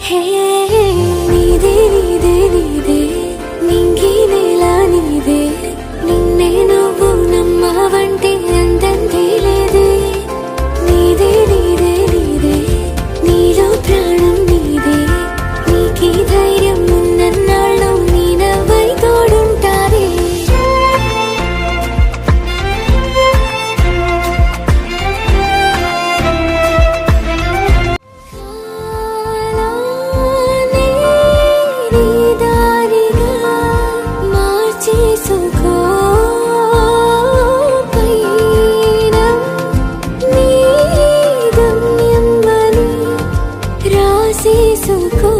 హే నీదే నీదే నీదే నింగి నేల నీదే నిన్నే నువ్వు నమ్మవంటే అంతంతే లేదే నీదే నీదే నీదే నీలో ప్రాణం నీదే నీకీ ధైర్యం ఉన్నన్నాళ్ళు నీ నవ్వై తోడుంటారే చేసుకో పైన నీ గమ్యం అని రాసేసుకో